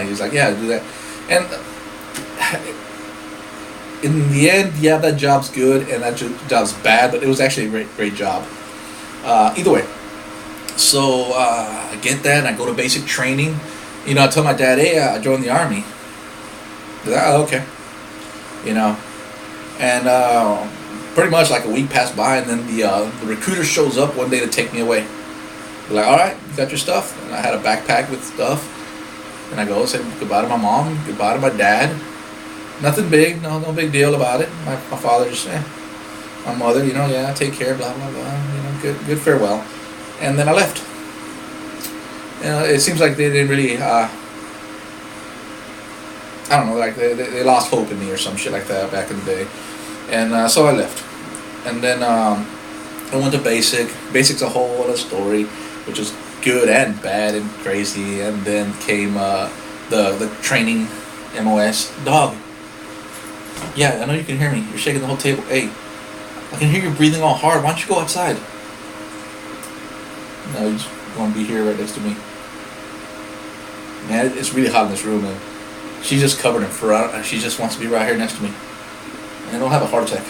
He was like, yeah, do that. And in the end, yeah, that job's good and that job's bad, but it was actually a great job. Either way, so I get that and I go to basic training. You know, I tell my dad, hey, I joined the army. He's like, oh, okay. You know, and pretty much like a week passed by, and then the recruiter shows up one day to take me away. They're like, all right, you got your stuff? And I had a backpack with stuff. And I go, say goodbye to my mom, goodbye to my dad. Nothing big, no big deal about it. My father just, my mother, you know, yeah, take care, blah, blah, blah. You know, good farewell. And then I left. You know, it seems like they didn't really, I don't know, like they lost hope in me or some shit like that back in the day. And so I left. And then I went to basic. Basic's a whole other story, which is good and bad and crazy. And then came the training MOS. Dog. Yeah, I know you can hear me. You're shaking the whole table. Hey, I can hear you breathing all hard. Why don't you go outside? No, you just want to be here right next to me. Man, it's really hot in this room, man. She's just covered in fur. She just wants to be right here next to me. And don't have a heart attack.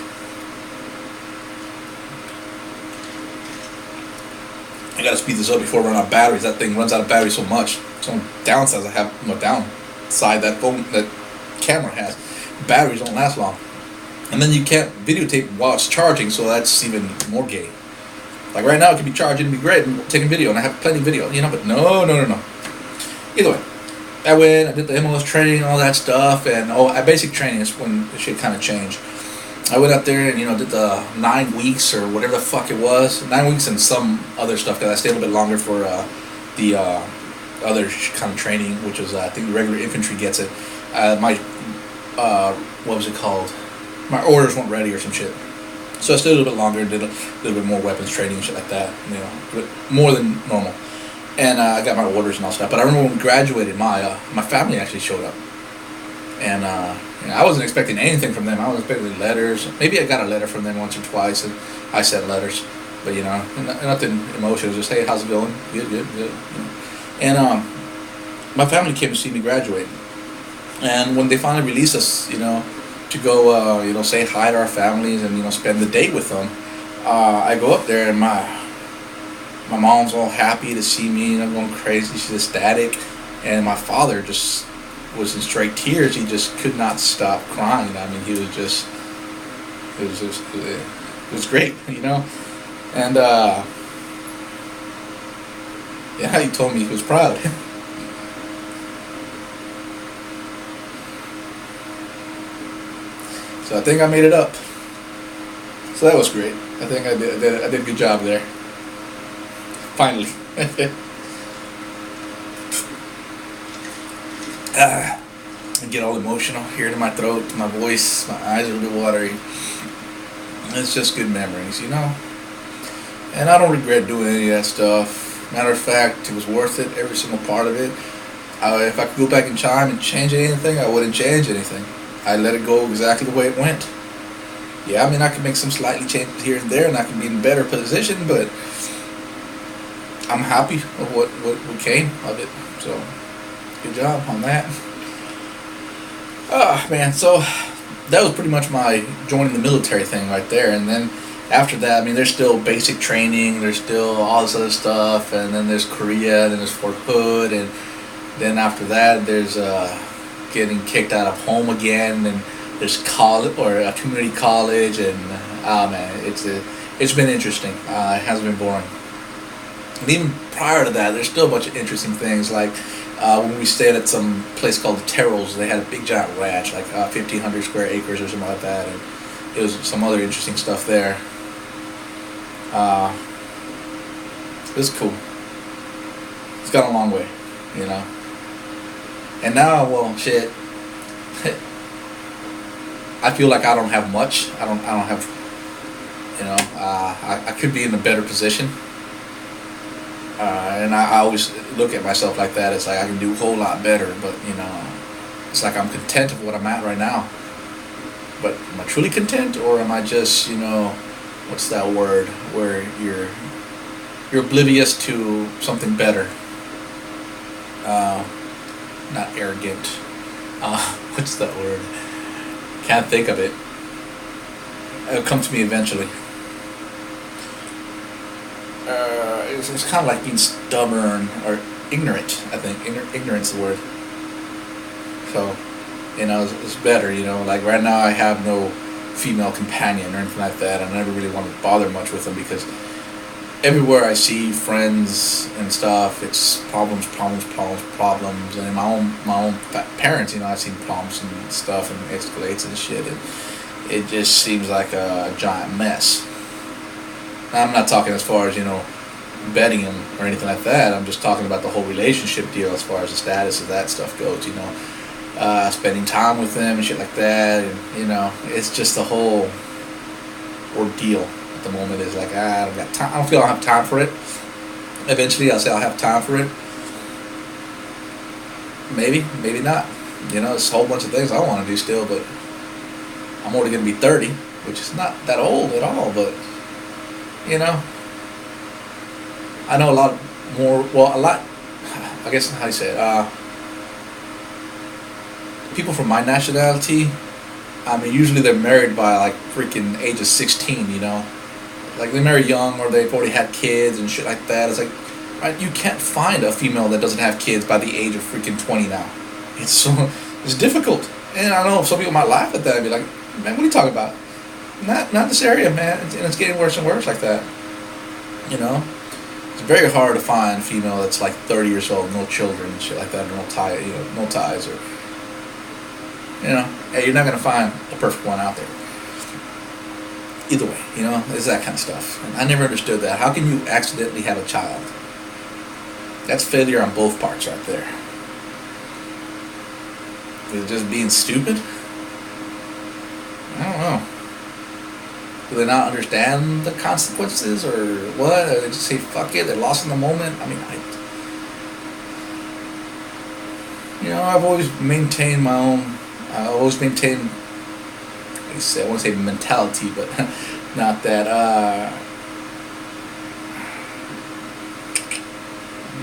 I gotta speed this up before I run out of batteries. That thing runs out of battery so much. So downsides I have, downside that camera has. Batteries don't last long. And then you can't videotape while it's charging, so that's even more gay. Like right now it could be charging and be great and taking video, and I have plenty of video, you know, but no. Either way, I went, I did the MLS training and all that stuff, and at basic training is when the shit kind of changed. I went up there and, you know, did the 9 weeks or whatever the fuck it was. 9 weeks and some other stuff, because I stayed a little bit longer for the other kind of training, which was, I think the regular infantry gets it. What was it called? My orders weren't ready or some shit. So I stayed a little bit longer and did a little bit more weapons training and shit like that, you know, but more than normal. And I got my orders and all stuff. But I remember when we graduated, my family actually showed up. And you know, I wasn't expecting anything from them. I was expecting letters. Maybe I got a letter from them once or twice, and I sent letters. But, you know, nothing emotional. Just, hey, how's it going? Good. You know. And my family came to see me graduate. And when they finally released us, you know, to go, you know, say hi to our families and, you know, spend the day with them, I go up there and my mom's all happy to see me, and I'm going crazy. She's ecstatic. And my father just was in straight tears. He just could not stop crying. I mean, he was just, it was great, you know. And yeah, he told me he was proud. So I think I made it up. So that was great. I think I did a good job there. Finally. I get all emotional, hear it in my throat, my voice, my eyes are a bit watery. It's just good memories, you know. And I don't regret doing any of that stuff. Matter of fact, it was worth it, every single part of it. If I could go back in time and change anything, I wouldn't change anything. I let it go exactly the way it went. Yeah, I mean, I could make some slightly changes here and there, and I could be in a better position, but I'm happy with what came of it. So, good job on that. Man, so that was pretty much my joining the military thing right there. And then after that, I mean, there's still basic training, there's still all this other stuff, and then there's Korea, and then there's Fort Hood, and then after that, there's getting kicked out of home again, and there's college or a community college, and man, it's been interesting. It hasn't been boring. And even prior to that, there's still a bunch of interesting things. Like when we stayed at some place called the Terrells, they had a big giant ranch, like 1,500 square acres or something like that, and it was some other interesting stuff there. It was cool. It's gone a long way, you know. And now, well, shit. I feel like I don't have much. I don't have, you know. I could be in a better position. And I always look at myself like that. It's like I can do a whole lot better, but you know, it's like I'm content with what I'm at right now. But am I truly content, or am I just, you know, what's that word, where you're oblivious to something better? not arrogant. What's that word? Can't think of it. It'll come to me eventually. It's kind of like being stubborn or ignorant. I think ignorant's the word. So, it's better. Like right now, I have no female companion or anything like that. I never really want to bother much with them because everywhere I see friends and stuff, it's problems, and my own parents. I've seen problems and stuff, and it escalates and shit. And it just seems like a giant mess. I'm not talking as far as betting him or anything like that. I'm just talking about the whole relationship deal as far as the status of that stuff goes. Spending time with them and shit like that, and it's just the whole ordeal at the moment. Is like I don't got time. I don't feel I have time for it. Eventually, I'll say I'll have time for it. Maybe not. There's a whole bunch of things I want to do still, but I'm only going to be 30, which is not that old at all. But I know a lot more. Well, a lot. I guess how you say it. People from my nationality, usually they're married by like freaking age of 16. Like they marry young or they've already had kids and shit like that. It's like, right? You can't find a female that doesn't have kids by the age of freaking 20 now. It's difficult, and I know some people might laugh at that and be like, "Man, what are you talking about?" Not this area, man. And it's getting worse and worse like that. It's very hard to find a female that's like 30 years old, no children and shit like that, or no ties, or hey, you're not gonna find a perfect one out there. Either way, it's that kind of stuff. And I never understood that. How can you accidentally have a child? That's failure on both parts right there. Is it just being stupid? I don't know. Do they not understand the consequences or what? Or they just say, fuck it, they're lost in the moment? I've always maintained my own, I always maintained, I won't say mentality, but not that,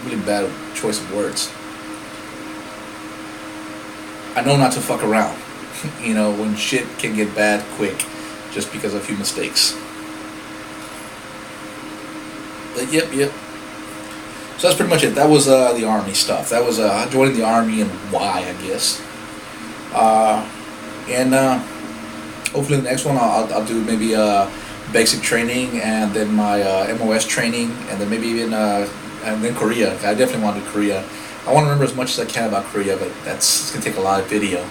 really bad choice of words. I know not to fuck around, when shit can get bad quick just because of a few mistakes. But yep. So that's pretty much it. That was the Army stuff. That was joining the Army and why, I guess. And hopefully the next one I'll do maybe basic training and then my MOS training and then maybe even and then Korea. I definitely want to do Korea. I want to remember as much as I can about Korea, but it's going to take a lot of video.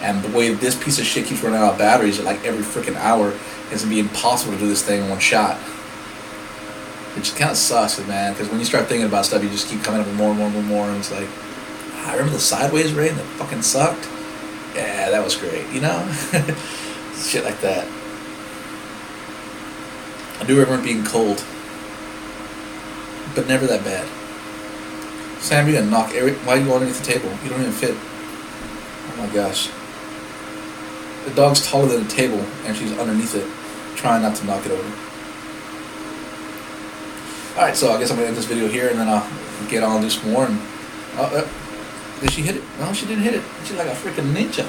And the way this piece of shit keeps running out of batteries like every freaking hour, it's going to be impossible to do this thing in one shot. Which kind of sucks, man, because when you start thinking about stuff, you just keep coming up with more and more, and it's like, I remember the Sideways rain that fucking sucked? Yeah, that was great, Shit like that. I do remember being cold, but never that bad. Sam, you're gonna knock why are you underneath the table? You don't even fit. Oh my gosh. The dog's taller than the table, and she's underneath it, trying not to knock it over. Alright, so I guess I'm going to end this video here, and then I'll get on and do some more. And did she hit it? No, she didn't hit it. She's like a freaking ninja.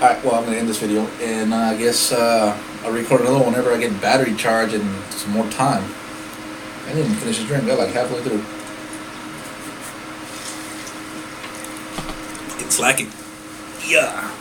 Alright, well, I'm going to end this video, and I guess I'll record another one whenever I get battery charge and some more time. I didn't even finish this drink. I got like halfway through. It's lacking. Yeah.